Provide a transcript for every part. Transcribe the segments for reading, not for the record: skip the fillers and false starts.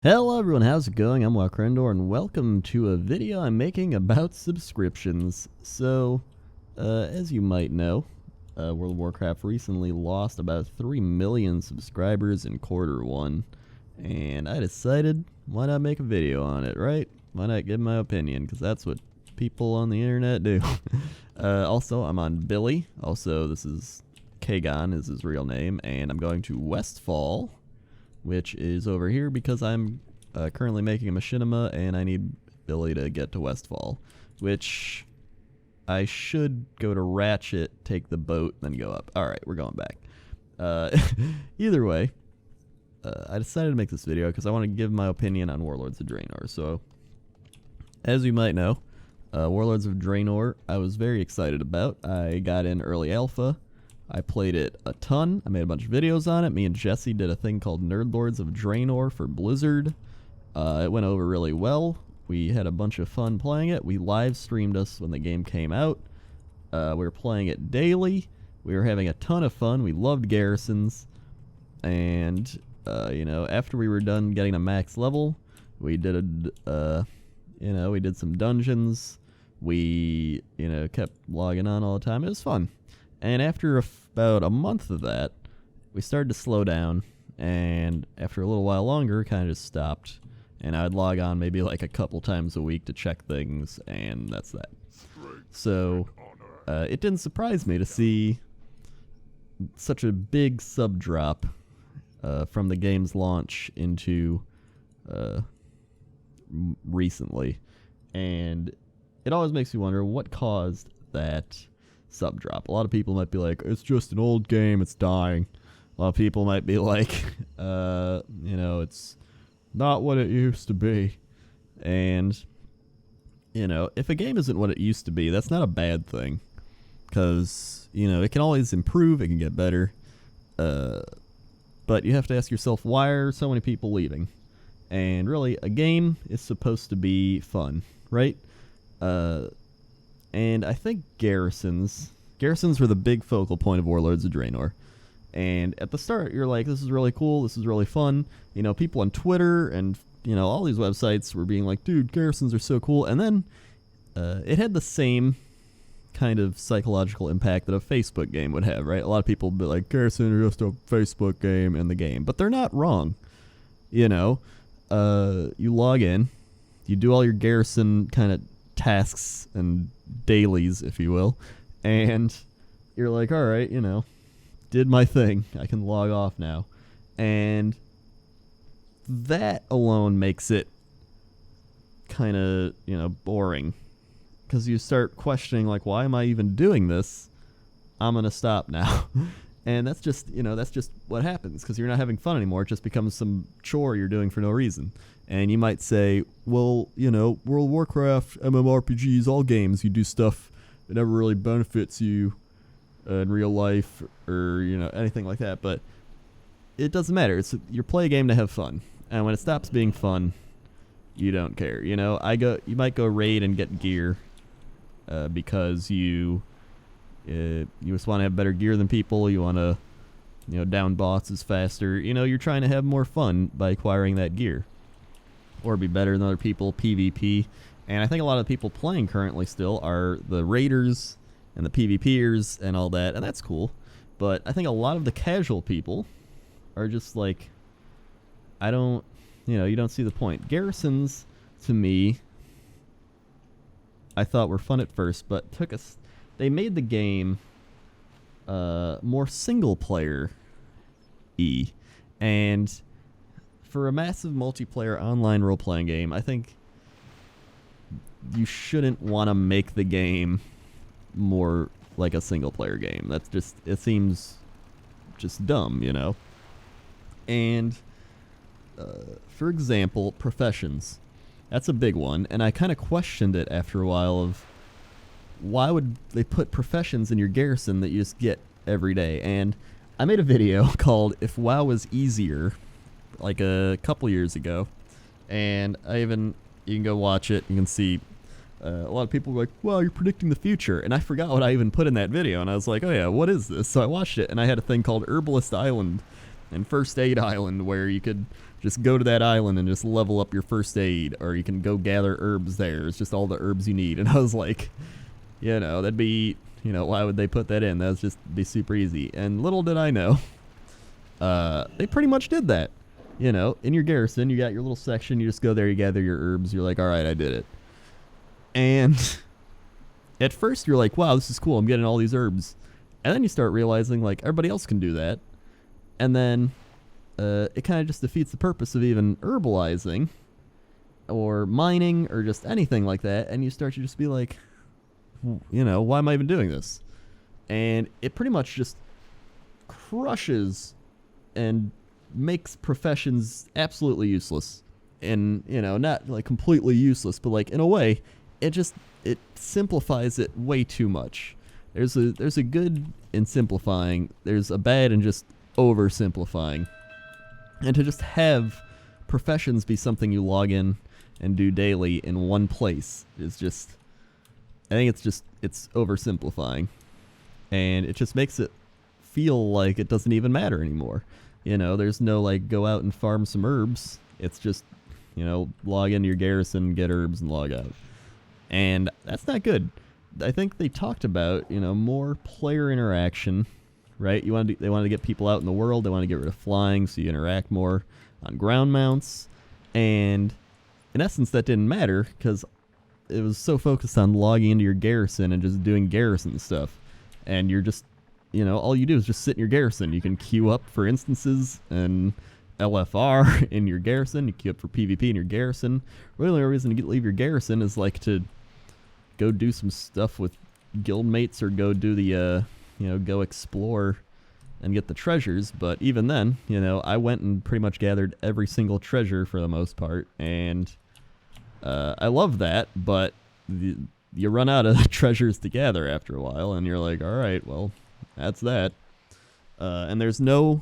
Hello everyone, how's it going? I'm WoWcrendor and welcome to a video I'm making about subscriptions. So, as you might know, World of Warcraft recently lost about 3 million subscribers in Q1, and I decided, why not make a video on it, right? Why not give my opinion, because that's what people on the internet do. Also, I'm on Billy. Also, this is Kagon is his real name, and I'm going to Westfall, which is over here because I'm currently making a machinima and I need Billy to get to Westfall, which I should go to Ratchet, take the boat, then go up. Alright, we're going back. Either way, I decided to make this video because I want to give my opinion on Warlords of Draenor. So, as you might know, Warlords of Draenor I was very excited about. I got in early alpha. I played it a ton. I made a bunch of videos on it. Me and Jesse did a thing called Nerdlords of Draenor for Blizzard. It went over really well. We had a bunch of fun playing it. We live streamed us when the game came out. We were playing it daily. We were having a ton of fun. We loved garrisons. And, after we were done getting to max level, we did we did some dungeons. We, kept logging on all the time. It was fun. And after about a month of that, we started to slow down, and after a little while longer, kind of just stopped. And I would log on maybe like a couple times a week to check things, and that's that. So, it didn't surprise me to see such a big sub drop from the game's launch into recently. And it always makes me wonder what caused that sub drop. A lot of people might be like, it's just an old game, it's dying. A lot of people might be like, it's not what it used to be. And, if a game isn't what it used to be, that's not a bad thing. Because, it can always improve, it can get better. But you have to ask yourself, why are so many people leaving? And really, a game is supposed to be fun, right? And I think garrisons were the big focal point of Warlords of Draenor. And at the start, you're like, this is really cool, this is really fun. People on Twitter and, all these websites were being like, dude, garrisons are so cool. And then it had the same kind of psychological impact that a Facebook game would have, right? A lot of people would be like, garrison are just a Facebook game in the game. But they're not wrong. You log in, you do all your garrison kind of tasks and dailies, if you will, and you're like, all right, did my thing, I can log off now. And that alone makes it kind of, boring, because you start questioning, like, why am I even doing this? I'm gonna stop now. And that's just what happens, because you're not having fun anymore. It just becomes some chore you're doing for no reason. And you might say, well, World of Warcraft, MMORPGs, all games, you do stuff that never really benefits you in real life or, anything like that. But it doesn't matter. You play a game to have fun. And when it stops being fun, you don't care. You might go raid and get gear because you just want to have better gear than people. You want to, down bosses faster. You're trying to have more fun by acquiring that gear. Or be better than other people, PvP. And I think a lot of the people playing currently still are the raiders and the PvPers and all that, and that's cool. But I think a lot of the casual people are just like, you don't see the point. Garrisons, to me, I thought were fun at first, but they made the game more single-player-y. And for a massive multiplayer online role-playing game, I think you shouldn't want to make the game more like a single-player game. It seems just dumb, And, for example, professions. That's a big one, and I kind of questioned it after a while of, why would they put professions in your garrison that you just get every day? And I made a video called If WoW Was Easier, like a couple years ago, and you can go watch it. You can see a lot of people were like, wow, you're predicting the future, and I forgot what I even put in that video, and I was like, oh yeah, what is this? So I watched it, and I had a thing called Herbalist Island and First Aid Island, where you could just go to that island and just level up your first aid, or you can go gather herbs there. It's just all the herbs you need. And I was like, that'd be, why would they put that in? That would just be super easy. And little did I know, they pretty much did that. In your garrison, you got your little section. You just go there, you gather your herbs. You're like, all right, I did it. And at first you're like, wow, this is cool. I'm getting all these herbs. And then you start realizing, like, everybody else can do that. And then it kind of just defeats the purpose of even herbalizing or mining or just anything like that. And you start to just be like, why am I even doing this? And it pretty much just crushes and makes professions absolutely useless. And, not like completely useless, but like in a way, it simplifies it way too much. There's a good in simplifying. There's a bad in just oversimplifying. And to just have professions be something you log in and do daily in one place is just, I think it's oversimplifying. And it just makes it feel like it doesn't even matter anymore. There's no like go out and farm some herbs. It's just, log into your garrison, get herbs, and log out. And that's not good. I think they talked about, more player interaction, right? They wanted to get people out in the world. They want to get rid of flying, so you interact more on ground mounts. And in essence, that didn't matter because it was so focused on logging into your garrison and just doing garrison stuff. And you're just, all you do is just sit in your garrison. You can queue up for instances and LFR in your garrison. You queue up for PvP in your garrison. Really, the only reason to leave your garrison is like to go do some stuff with guildmates or go do the, go explore and get the treasures. But even then, I went and pretty much gathered every single treasure for the most part. And I love that, but you run out of treasures to gather after a while, and you're like, all right, well, that's that. And there's no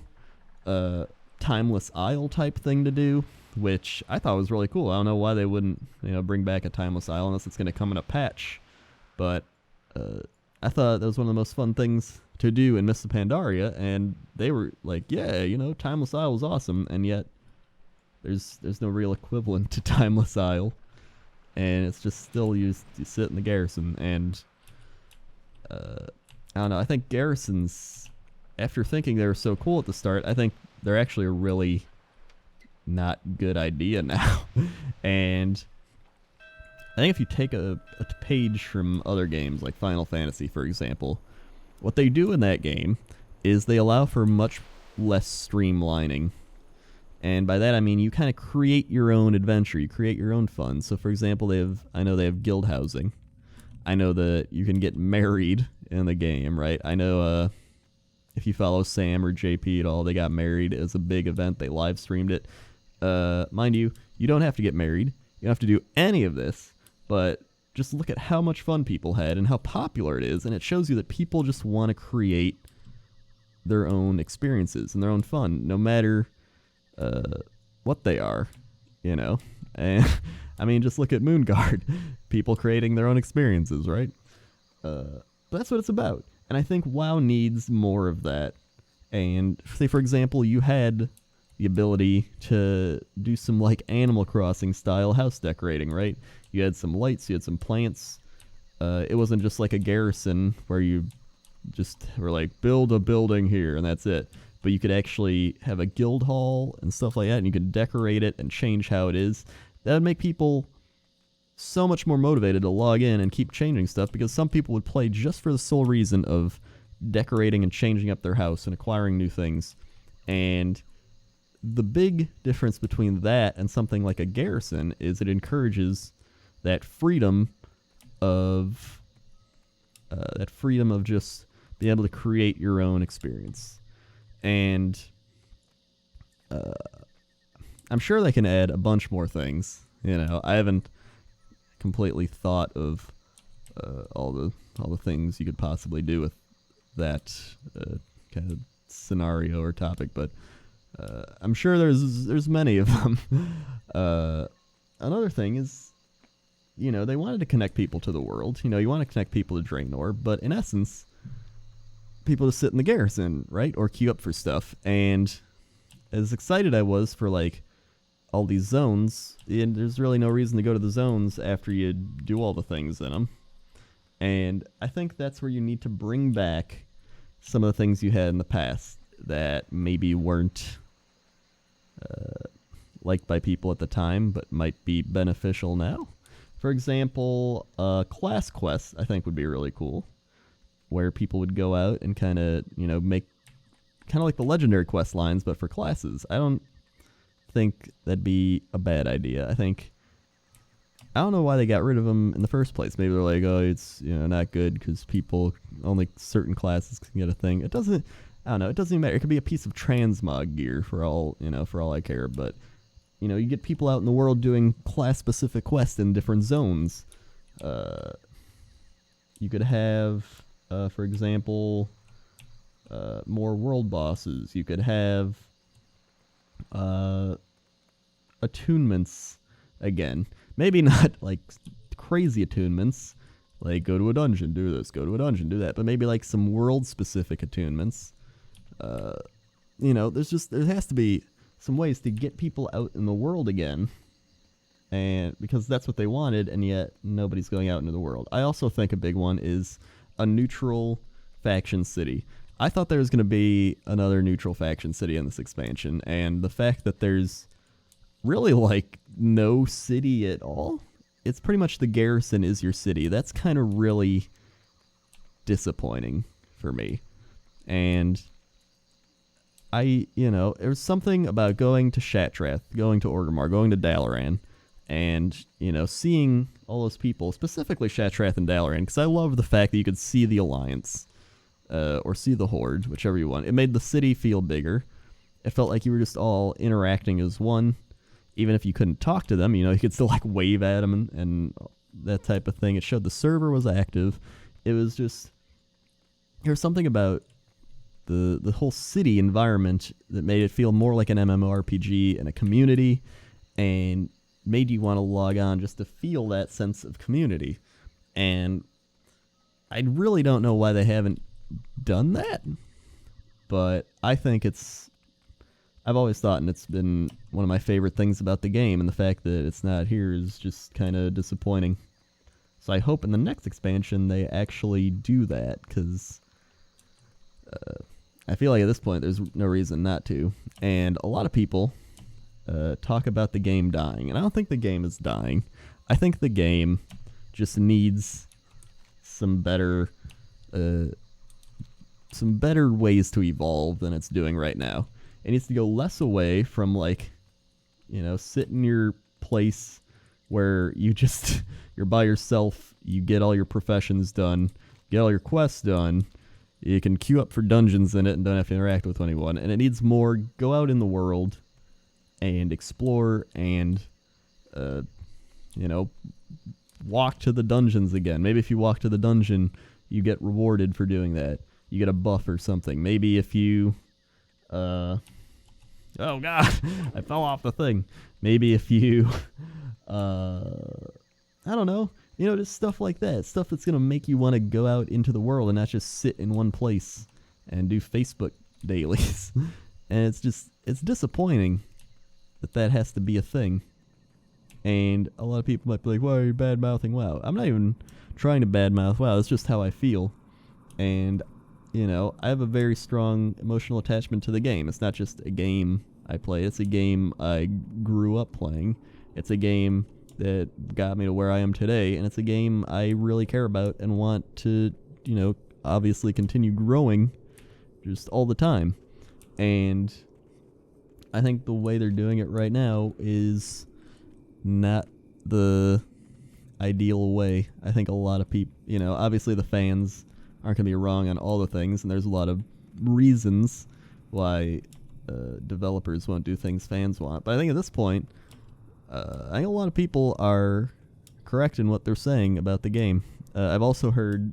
timeless isle type thing to do, which I thought was really cool. I don't know why they wouldn't, bring back a timeless isle unless it's going to come in a patch. But I thought that was one of the most fun things to do in Mists of Pandaria, and they were like, yeah, timeless isle is awesome, and yet there's no real equivalent to timeless isle, and it's just still you sit in the garrison. And I don't know, I think garrisons, after thinking they were so cool at the start, I think they're actually a really not good idea now. And I think if you take a page from other games like Final Fantasy, for example, what they do in that game is they allow for much less streamlining. And by that I mean you kind of create your own adventure, you create your own fun. So for example, I know they have guild housing. I know that you can get married in the game, right? I know if you follow Sam or JP at all, they got married as a big event. They live streamed it. Mind you, you don't have to get married. You don't have to do any of this. But just look at how much fun people had and how popular it is. And it shows you that people just want to create their own experiences and their own fun, no matter what they are, And I mean, just look at Moonguard. People creating their own experiences, right? But that's what it's about. And I think WoW needs more of that. And say, for example, you had the ability to do some like Animal Crossing style house decorating, right? You had some lights, you had some plants. It wasn't just like a garrison where you just were like, build a building here and that's it. But you could actually have a guild hall and stuff like that, and you could decorate it and change how it is. That would make people so much more motivated to log in and keep changing stuff, because some people would play just for the sole reason of decorating and changing up their house and acquiring new things. And the big difference between that and something like a garrison is it encourages that freedom of just being able to create your own experience. And I'm sure they can add a bunch more things. I haven't completely thought of all the things you could possibly do with that kind of scenario or topic, but I'm sure there's many of them. Another thing is, they wanted to connect people to the world. You want to connect people to Draenor, but in essence, people just sit in the garrison, right? Or queue up for stuff. And as excited I was for like all these zones, and there's really no reason to go to the zones after you do all the things in them. And I think that's where you need to bring back some of the things you had in the past that maybe weren't liked by people at the time, but might be beneficial now. For example, class quests I think would be really cool, where people would go out and kind of, make kind of like the legendary quest lines, but for classes. I don't think that'd be a bad idea. I don't know why they got rid of them in the first place. Maybe they're like, oh, it's not good because people, only certain classes can get a thing. It doesn't. I don't know. It doesn't even matter. It could be a piece of transmog gear for all I care. But you get people out in the world doing class-specific quests in different zones. You could have, for example, more world bosses. You could have attunements again. Maybe not like crazy attunements, like go to a dungeon, do this, go to a dungeon, do that, but maybe like some world-specific attunements. There has to be some ways to get people out in the world again, and because that's what they wanted, and yet nobody's going out into the world. I also think a big one is a neutral faction city. I thought there was going to be another neutral faction city in this expansion, and the fact that there's really like no city at all, it's pretty much the garrison is your city. That's kind of really disappointing for me. And there's something about going to Shattrath, going to Orgrimmar, going to Dalaran, and seeing all those people, specifically Shattrath and Dalaran, because I love the fact that you could see the Alliance or see the Horde, whichever you want. It made the city feel bigger. It felt like you were just all interacting as one. Even if you couldn't talk to them, you could still like wave at them and that type of thing. It showed the server was active. It was just, there's something about the whole city environment that made it feel more like an MMORPG and a community, and made you want to log on just to feel that sense of community. And I really don't know why they haven't done that, but I think I've always thought, and it's been one of my favorite things about the game, and the fact that it's not here is just kind of disappointing. So I hope in the next expansion they actually do that, because I feel like at this point there's no reason not to. And a lot of people talk about the game dying, and I don't think the game is dying. I think the game just needs some better ways to evolve than it's doing right now. It needs to go less away from sit in your place where you're by yourself, you get all your professions done, get all your quests done, you can queue up for dungeons in it and don't have to interact with anyone. And it needs more go out in the world and explore and, walk to the dungeons again. Maybe if you walk to the dungeon, you get rewarded for doing that. You get a buff or something. Maybe if you... oh god, I fell off the thing. Maybe if you, I don't know, just stuff like that. Stuff that's going to make you want to go out into the world and not just sit in one place and do Facebook dailies. And it's disappointing that has to be a thing. And a lot of people might be like, why are you bad-mouthing WoW? I'm not even trying to bad-mouth WoW. It's just how I feel. And I have a very strong emotional attachment to the game. It's not just a game I play. It's a game I grew up playing. It's a game that got me to where I am today, and it's a game I really care about and want to, obviously continue growing just all the time. And I think the way they're doing it right now is not the ideal way. I think a lot of people, obviously the fans aren't going to be wrong on all the things, and there's a lot of reasons why developers won't do things fans want. But I think at this point, I think a lot of people are correct in what they're saying about the game. I've also heard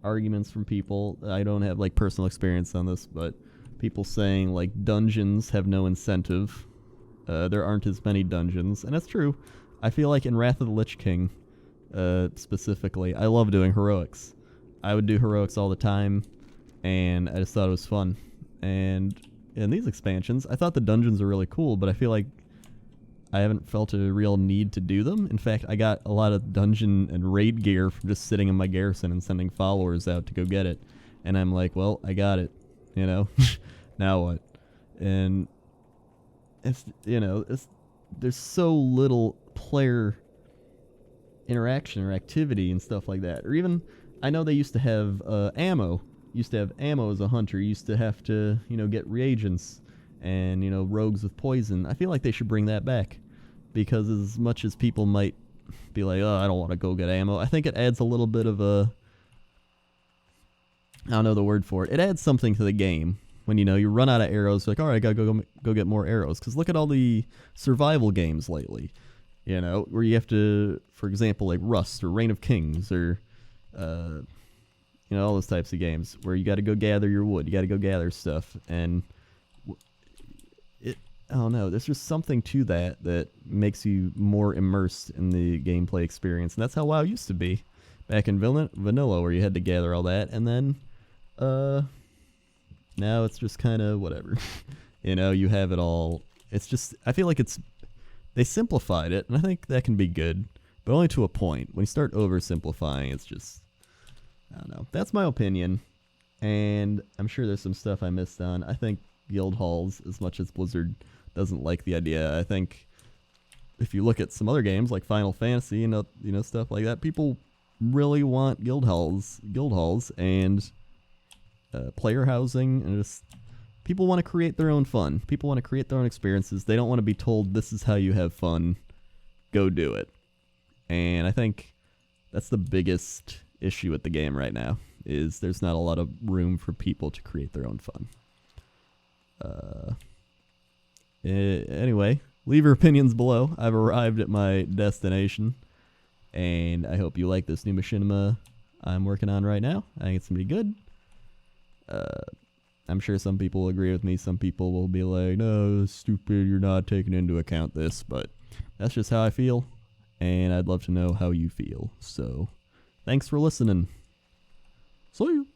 arguments from people, I don't have personal experience on this, but people saying dungeons have no incentive. There aren't as many dungeons, and that's true. I feel like in Wrath of the Lich King, specifically, I love doing heroics. I would do heroics all the time, and I just thought it was fun. And in these expansions, I thought the dungeons were really cool, but I feel like I haven't felt a real need to do them. In fact, I got a lot of dungeon and raid gear from just sitting in my garrison and sending followers out to go get it. And I'm like, well, I got it, you know, now what? And it's, you know, there's so little player interaction or activity and stuff like that. Or even, I know they used to have ammo. Used to have ammo as a hunter. Used to have to, you know, get reagents and, you know, rogues with poison. I feel like they should bring that back, because as much as people might be like, oh, I don't want to go get ammo, I think it adds a little bit of a, I don't know the word for it. It adds something to the game when, you know, you run out of arrows. Like, all right, I gotta go get more arrows. Because look at all the survival games lately, you know, where you have to, for example, like Rust or Reign of Kings or, you know, all those types of games where you got to go gather your wood, you got to go gather stuff, and I don't know, there's just something to that makes you more immersed in the gameplay experience. And that's how WoW used to be back in vanilla, where you had to gather all that, and then now it's just kind of whatever. You know, you have it all. It's just, I feel like they simplified it, and I think that can be good, but only to a point. When you start oversimplifying, it's just, I don't know. That's my opinion, and I'm sure there's some stuff I missed on. I think guild halls, as much as Blizzard doesn't like the idea, I think if you look at some other games like Final Fantasy, you know, stuff like that, people really want guild halls, and player housing, and just people want to create their own fun. People want to create their own experiences. They don't want to be told this is how you have fun. Go do it. And I think that's the biggest issue with the game right now, is there's not a lot of room for people to create their own fun. Anyway, leave your opinions below. I've arrived at my destination, and I hope you like this new machinima I'm working on right now. I think it's gonna be good. I'm sure some people will agree with me. Some people will be like, no, stupid, you're not taking into account this, but that's just how I feel, and I'd love to know how you feel. So thanks for listening. See you.